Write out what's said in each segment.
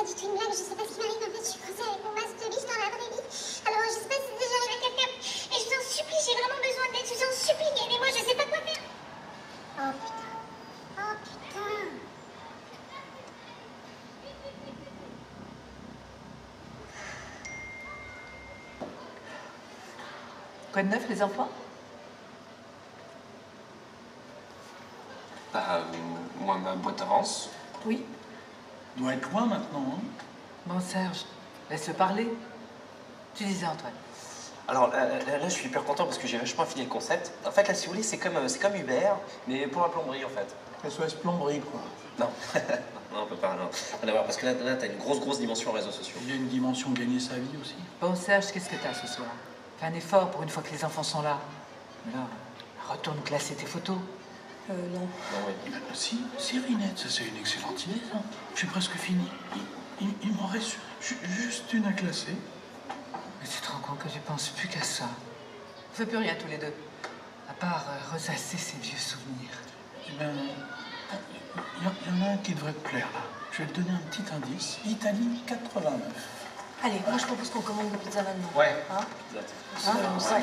du tout une blague, je sais pas ce qui m'arrive, en fait, je suis coincée avec mon masque de biche dans la vraie vie. Alors, je sais pas si déjà j'arrive à quelqu'un, et je vous en supplie, j'ai vraiment besoin d'aide, je vous en supplie, aidez-moi, je sais pas quoi faire. Oh putain. Oh putain. Quoi de neuf, les enfants? Moi, ma boîte avance. Oui. Doit être loin maintenant, hein. Bon, Serge, laisse-le parler. Tu disais, Antoine. Alors là, je suis hyper content parce que j'ai vachement affiné le concept. En fait, là, si vous voulez, c'est comme Uber, mais pour la plomberie, en fait. SOS plomberie, quoi. Non, non, on peut pas, non. Rien à voir, parce que là t'as une grosse dimension réseaux sociaux. Il y a une dimension gagner sa vie aussi. Bon, Serge, qu'est-ce que t'as ce soir? Fais un effort pour une fois que les enfants sont là. Alors, retourne classer tes photos. Non. Non, oui. Si, Rinette, ça c'est une excellente idée, ça. Je suis presque fini. Il m'en reste juste une à classer. Mais tu te rends compte que je pense plus qu'à ça. On fait plus rien tous les deux. À part ressasser ces vieux souvenirs. Eh ben, il y en a un qui devrait te plaire, là. Je vais te donner un petit indice. Italie 89. Allez, moi je propose qu'on commande une pizza maintenant. Ouais. Hein? Exact. Hein, ça.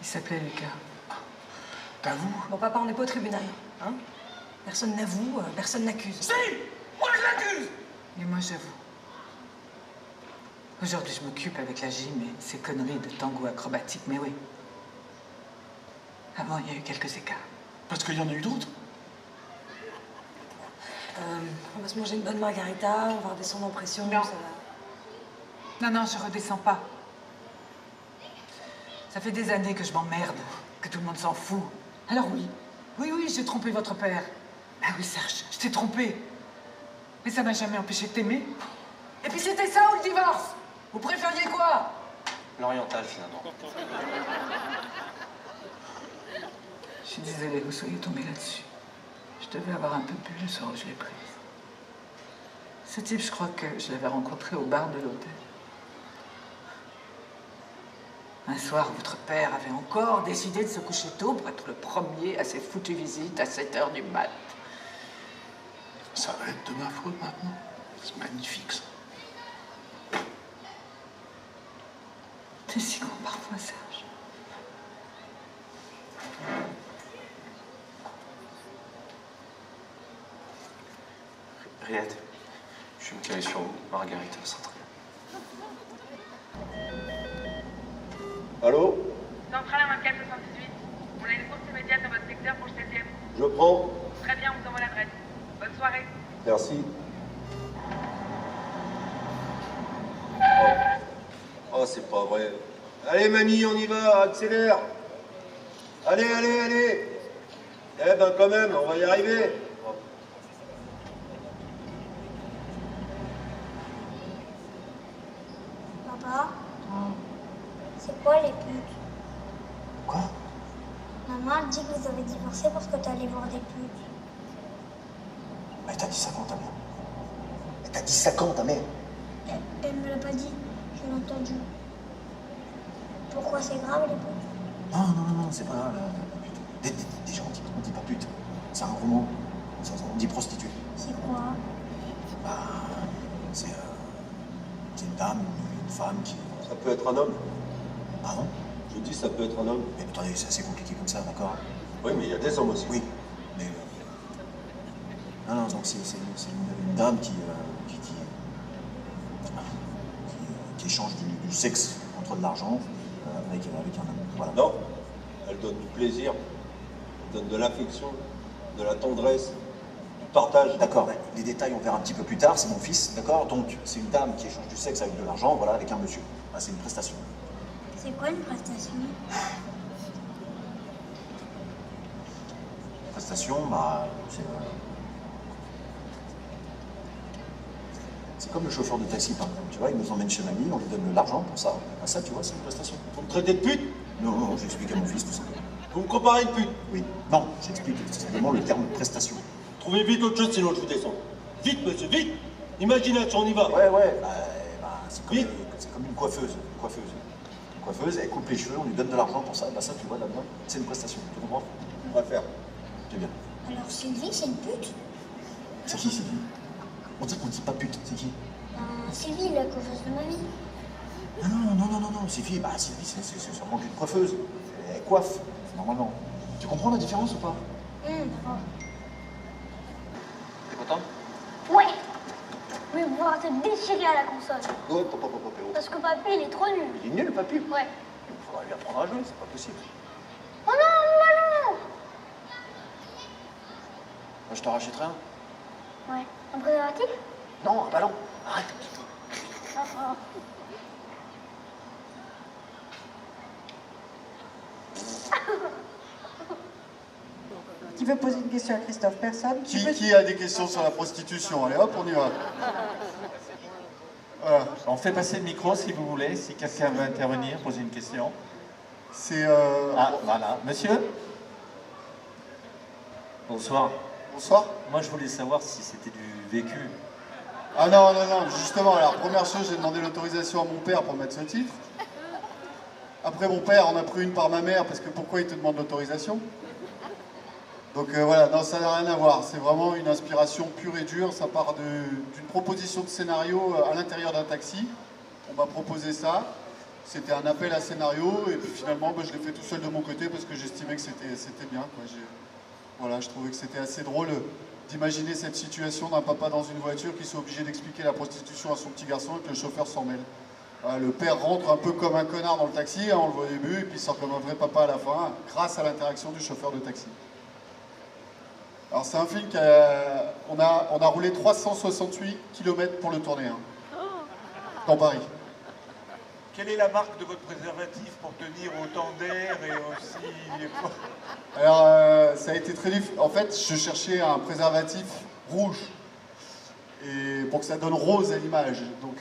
Il s'appelait Lucas. T'avoues? Bon, papa, on n'est pas au tribunal. Hein? Personne n'avoue, personne n'accuse. Si! Moi je l'accuse! Et moi, j'avoue. Aujourd'hui, je m'occupe avec la gym et ces conneries de tango acrobatique, mais oui. Avant, il y a eu quelques écarts. Parce qu'il y en a eu d'autres. On va se manger une bonne margarita, on va redescendre en pression. Non. Ça va. Non, je redescends pas. Ça fait des années que je m'emmerde, que tout le monde s'en fout. Alors oui, j'ai trompé votre père. Ah oui, Serge, je t'ai trompé. Mais ça m'a jamais empêché de t'aimer. Et puis c'était ça ou le divorce? Vous préfériez quoi? L'oriental, finalement. Je suis désolée que vous soyez tombé là-dessus. Je devais avoir un peu bu le soir où je l'ai prise. Ce type, je crois que je l'avais rencontré au bar de l'hôtel. Un soir, votre père avait encore décidé de se coucher tôt pour être le premier à ses foutues visites à 7 h du mat. Ça va être de ma faute maintenant. C'est magnifique, ça. T'es si grand parfois, Serge. Riette, je vais me caler sur vous. Margarita, ça sera très bien. Allô? Centrale à 2478. On a une course immédiate dans votre secteur pour le 7e. Je prends. Très bien, on vous envoie l'adresse. Bonne soirée. Merci. Oh, c'est pas vrai. Allez, mamie, on y va, accélère. Allez. Eh ben, quand même, on va y arriver. Papa, c'est quoi les putes? Quoi? Maman elle dit que vous avez divorcé parce que t'es allé voir des putes. Mais t'as dit ça quand, ta mère? Mais t'as dit ça quand, ta mère? Elle me l'a pas dit, je l'ai entendu. Pourquoi c'est grave les putes? Non, c'est pas grave. Déjà, on dit pas pute. C'est un gros mot. On dit prostituée. C'est quoi? Bah, c'est une dame, une femme qui... Ça peut être un homme. Pardon? Je dis, ça peut être un homme. Mais attendez, c'est assez compliqué comme ça, d'accord? Oui, mais il y a des hommes aussi. Oui, mais... Non, donc c'est une dame qui échange du sexe contre de l'argent avec un homme. Voilà. Non, elle donne du plaisir, elle donne de l'affection, de la tendresse, du partage. D'accord, les détails on verra un petit peu plus tard, c'est mon fils, d'accord? Donc c'est une dame qui échange du sexe avec de l'argent, voilà, avec un monsieur. Ah, c'est une prestation. C'est quoi une prestation? Prestation, bah, c'est comme le chauffeur de taxi, par exemple. Tu vois, il nous emmène chez mamie, on lui donne de l'argent pour ça. Ah, ça, tu vois, c'est une prestation. Vous me traitez de pute? Non, j'explique à mon fils tout ça. Vous me comparez une pute? Oui, non, j'explique simplement le terme prestation. Trouvez vite autre chose, sinon je vous descends. Vite, monsieur, vite! Imagination, on y va! Ouais, c'est Vite. comme une coiffeuse. Une coiffeuse, elle coupe les cheveux, on lui donne de l'argent pour ça. Bah ça, tu vois, là-dedans, c'est une prestation. Tu comprends? On va le faire. C'est bien. Alors Sylvie, c'est une pute? C'est qui, Sylvie? On dit pas pute, c'est qui? Sylvie, la coiffeuse de mamie. Ah non, Sylvie, bah Sylvie, c'est sûrement une coiffeuse. Elle coiffe, normalement. Tu comprends la différence ou pas? D'accord. T'es content? Ouais. Mais vous arrêtez de déchirer à la console. Ouais, papa. Parce que papy, il est trop nul. Il est nul, papy. Ouais. Il faudra lui apprendre à jouer, c'est pas possible. Oh non. Moi, je t'en rachèterai un. Ouais. Un préservatif? Non, un ballon. Arrête. Qui veut poser une question à Christophe? Personne? Qui a des questions sur la prostitution? Allez hop, on y va. Voilà. On fait passer le micro si vous voulez, si quelqu'un veut intervenir, poser une question. C'est... Ah, voilà. Monsieur? Bonsoir. Bonsoir. Moi, je voulais savoir si c'était du vécu. Ah non, justement, alors première chose, j'ai demandé l'autorisation à mon père pour mettre ce titre. Après mon père, on a pris une par ma mère, parce que pourquoi il te demande l'autorisation? Donc voilà, non, ça n'a rien à voir. C'est vraiment une inspiration pure et dure. Ça part d'une proposition de scénario à l'intérieur d'un taxi. On m'a proposé ça. C'était un appel à scénario, et puis finalement, je l'ai fait tout seul de mon côté, parce que j'estimais que c'était bien, quoi. Voilà, je trouvais que c'était assez drôle d'imaginer cette situation d'un papa dans une voiture qui soit obligé d'expliquer la prostitution à son petit garçon et que le chauffeur s'en mêle. Voilà, le père rentre un peu comme un connard dans le taxi, hein, on le voit au début, et puis il sort comme un vrai papa à la fin, grâce à l'interaction du chauffeur de taxi. Alors c'est un film on a roulé 368 km pour le tourner, hein, dans Paris. Quelle est la marque de votre préservatif pour tenir autant d'air et aussi... Alors, ça a été très difficile. En fait, je cherchais un préservatif rouge, et pour que ça donne rose à l'image. Donc,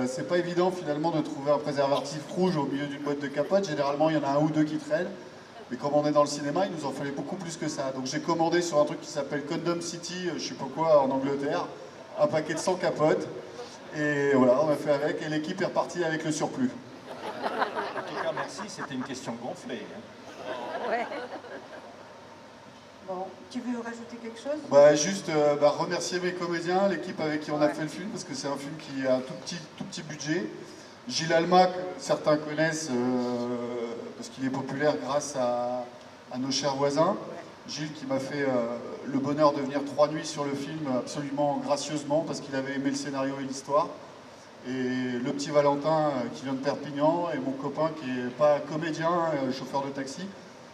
c'est pas évident finalement de trouver un préservatif rouge au milieu d'une boîte de capote. Généralement, il y en a un ou deux qui traînent. Mais comme on est dans le cinéma, il nous en fallait beaucoup plus que ça. Donc, j'ai commandé sur un truc qui s'appelle Condom City, je sais pas quoi, en Angleterre, un paquet de 100 capotes. Et voilà, on a fait avec, et l'équipe est repartie avec le surplus. En tout cas, merci, c'était une question gonflée. Ouais. Bon, tu veux rajouter quelque chose? Juste remercier mes comédiens, l'équipe avec qui on a fait le film, parce que c'est un film qui a un tout petit budget. Gilles Alma, que certains connaissent, parce qu'il est populaire grâce à nos chers voisins. Gilles qui m'a fait le bonheur de venir 3 nuits sur le film absolument gracieusement, parce qu'il avait aimé le scénario et l'histoire. Et le petit Valentin qui vient de Perpignan, et mon copain qui n'est pas comédien, chauffeur de taxi.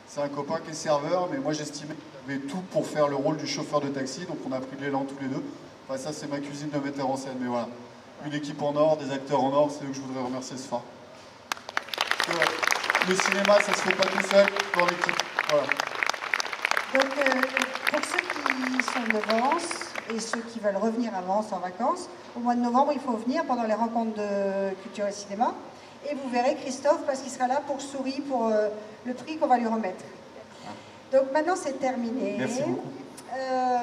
C'est un copain qui est serveur, mais moi j'estimais qu'il avait tout pour faire le rôle du chauffeur de taxi, donc on a pris de l'élan tous les deux. Enfin ça c'est ma cuisine de metteur en scène, mais voilà. Une équipe en or, des acteurs en or, c'est eux que je voudrais remercier ce soir. Le cinéma ça se fait pas tout seul, dans l'équipe. Voilà. Donc pour ceux qui sont de Vence et ceux qui veulent revenir à Vence en vacances, au mois de novembre il faut venir pendant les rencontres de culture et cinéma. Et vous verrez Christophe, parce qu'il sera là pour Souris, pour le prix qu'on va lui remettre. Donc maintenant c'est terminé. Merci beaucoup.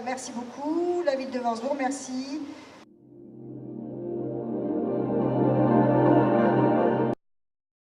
Merci beaucoup. La ville de Vence vous remercie.